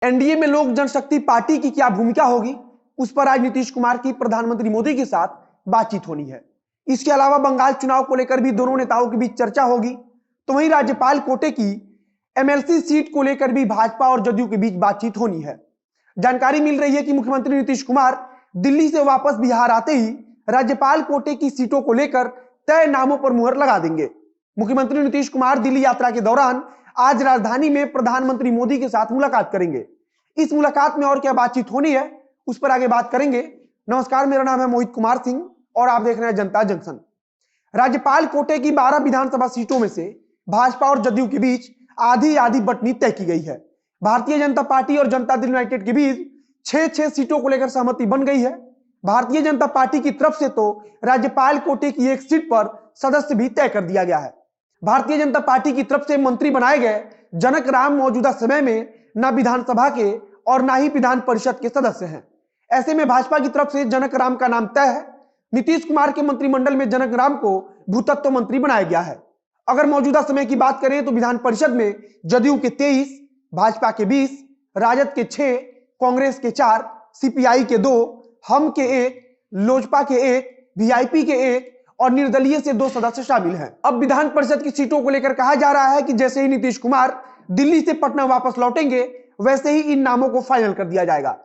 NDA में लोक जनशक्ति party की क्या भूमिका होगी, उस पर आज नीतीश कुमार की प्रधानमंत्री मोदी के साथ बातचीत होनी है। इसके अलावा बंगाल चुनाव को लेकर भी दोनों नेताओं के बीच चर्चा होगी। तो वहीं राज्यपाल कोटे की एमएलसी सीट को लेकर भी भाजपा और जदयू के बीच बातचीत होनी है। जानकारी मिल रही है कि मुख्यमंत्री नीतीश कुमार दिल्ली से वापस बिहार आते ही राज्यपाल कोटे की सीटों को लेकर तय नामों पर मुहर लगा देंगे। मुख्यमंत्री नीतीश कुमार दिल्ली यात्रा के दौरान आज राजधानी में प्रधानमंत्री मोदी के साथ मुलाकात करेंगे। इस मुलाकात में और क्या बातचीत होनी है, उस पर आगे बात करेंगे। नमस्कार, मेरा नाम है मोहित कुमार सिंह और आप देख रहे हैं जनता जंक्शन। राज्यपाल कोटे की 12 विधानसभा सीटों में से भाजपा और जदयू के बीच आधी आधी बंटनी तय की गई है। भारतीय जनता पार्टी और जनता दल यूनाइटेड के बीच 6 सीटों को लेकर सहमति बन गई है। भारतीय जनता पार्टी की तरफ से तो राज्यपाल कोटे की एक सीट पर सदस्य भी तय कर दिया गया है। भारतीय जनता पार्टी की तरफ से मंत्री बनाए गए जनक राम मौजूदा समय में न विधानसभा के और न ही विधान परिषद के सदस्य हैं। ऐसे में भाजपा की तरफ से जनक राम का नाम तय है। नीतीश कुमार के मंत्रिमंडल में जनक राम को भूतत्व मंत्री बनाया गया है। अगर मौजूदा समय की बात करें तो विधान परिषद में जदयू के 23, भाजपा के 20, राजद के 6, कांग्रेस के 4, सीपीआई के 2, हम के 1, लोजपा के 1, वीआईपी के 1 और निर्दलीय से 2 सदस्य शामिल हैं। अब विधान परिषद की सीटों को लेकर कहा जा रहा है कि जैसे ही नीतीश कुमार दिल्ली से पटना वापस लौटेंगे वैसे ही इन नामों को फाइनल कर दिया जाएगा।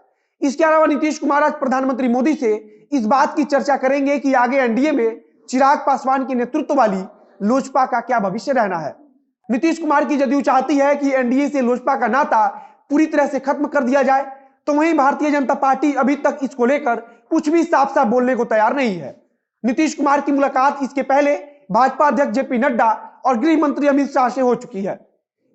इसके अलावा नीतीश कुमार आज प्रधानमंत्री मोदी से इस बात की चर्चा करेंगे कि आगे एनडीए में चिराग पासवान के नेतृत्व वाली लोजपा का क्या भविष्य रहना है। नीतीश कुमार की जदयू चाहती है कि एनडीए से लोजपा का नाता पूरी तरह से खत्म कर दिया जाए, तो वहीं भारतीय जनता पार्टी अभी तक इसको लेकर कुछ भी साफ साफ बोलने को तैयार नहीं है। नीतीश कुमार की मुलाकात इसके पहले भाजपा अध्यक्ष जेपी नड्डा और गृह मंत्री अमित शाह से हो चुकी है।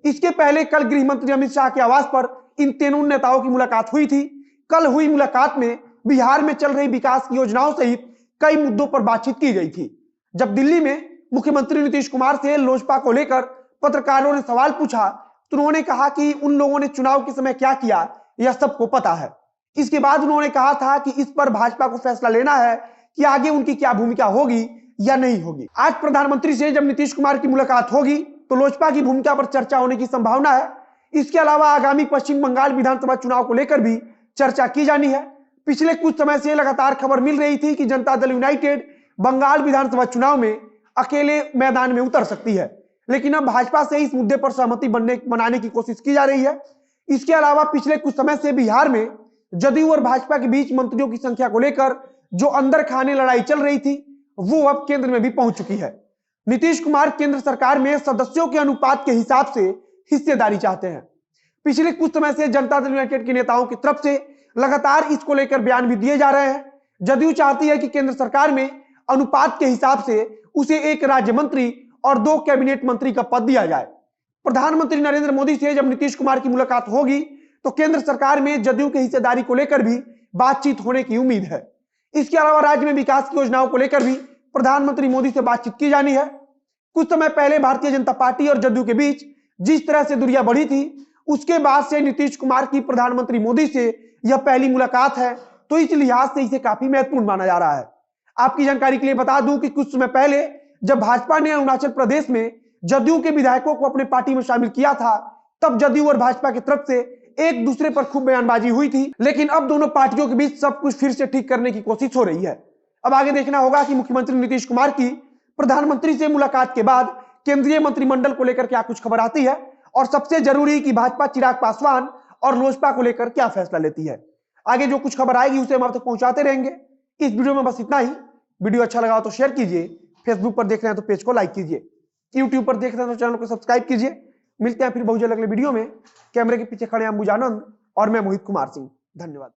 इसके पहले कल गृह मंत्री अमित शाह के आवास पर इन तीनों नेताओं की मुलाकात हुई थी। कल हुई मुलाकात में बिहार में चल रही विकास की योजनाओं सहित कई मुद्दों पर बातचीत की गई थी। जब दिल्ली में मुख्यमंत्री नीतीश कुमार से लोजपा को लेकर पत्रकारों ने सवाल पूछा तो उन्होंने कहा कि उन लोगों ने चुनाव के समय क्या किया यह सबको पता है। इसके बाद उन्होंने कहा था कि इस पर भाजपा को फैसला लेना है कि आगे उनकी क्या भूमिका होगी या नहीं होगी। आज प्रधानमंत्री से जब नीतीश कुमार की मुलाकात होगी तो लोजपा की भूमिका पर चर्चा होने की संभावना है। इसके अलावा आगामी पश्चिम बंगाल विधानसभा चुनाव को लेकर भी चर्चा की जानी है। पिछले कुछ समय से लगातार खबर मिल रही थी कि जनता दल यूनाइटेड बंगाल विधानसभा चुनाव में अकेले मैदान में उतर सकती है, लेकिन अब भाजपा से इस मुद्दे पर सहमति बनाने की कोशिश की जा रही है। इसके अलावा पिछले कुछ समय से बिहार में जदयू और भाजपा के बीच मंत्रियों की संख्या को लेकर जो अंदर खाने लड़ाई चल रही थी वो अब केंद्र में भी पहुंच चुकी है। नीतीश कुमार केंद्र सरकार में सदस्यों के अनुपात के हिसाब से हिस्सेदारी चाहते हैं। पिछले कुछ समय से जनता दल यूनाइटेड के नेताओं की तरफ से लगातार इसको लेकर बयान भी दिए जा रहे हैं। जदयू चाहती है कि केंद्र सरकार में अनुपात के हिसाब से उसे 1 राज्य मंत्री और 2 कैबिनेट मंत्री का पद दिया जाए। प्रधानमंत्री नरेंद्र मोदी से जब नीतीश कुमार की मुलाकात होगी तो केंद्र सरकार में जदयू की हिस्सेदारी को लेकर भी बातचीत होने की उम्मीद है। इसके अलावा राज्य में विकास की योजनाओं को लेकर भी प्रधानमंत्री मोदी से बातचीत की जानी है। कुछ समय पहले भारतीय जनता पार्टी और जदयू के बीच जिस तरह से दूरियां बढ़ी थी उसके बाद से नीतीश कुमार की प्रधानमंत्री मोदी से यह पहली मुलाकात है, तो इस लिहाज से इसे काफी महत्वपूर्ण माना जा रहा है। आपकी जानकारी के लिए बता दूं कि कुछ समय पहले जब भाजपा ने अरुणाचल प्रदेश में जदयू के विधायकों को अपने पार्टी में शामिल किया था तब जदयू और भाजपा की तरफ से एक दूसरे पर खूब बयानबाजी हुई थी, लेकिन अब दोनों पार्टियों के बीच सब कुछ फिर से ठीक करने की कोशिश हो रही है। अब आगे देखना होगा कि मुख्यमंत्री नीतीश कुमार की प्रधानमंत्री से मुलाकात के बाद केंद्रीय मंत्रिमंडल को लेकर क्या कुछ खबर आती है और सबसे जरूरी कि भाजपा चिराग पासवान और लोजपा को लेकर क्या फैसला लेती है। आगे जो कुछ खबर आएगी उसे हम आप तक पहुंचाते रहेंगे। इस वीडियो में बस इतना ही। वीडियो अच्छा लगा तो शेयर कीजिए, फेसबुक पर देख रहे हैं तो पेज को लाइक कीजिए, यूट्यूब पर देख रहे हैं तो चैनल को सब्सक्राइब कीजिए। मिलते हैं फिर बहुत जल्द अगले वीडियो में। कैमरे के पीछे खड़े हैं अंबुजानंद और मैं मोहित कुमार सिंह। धन्यवाद।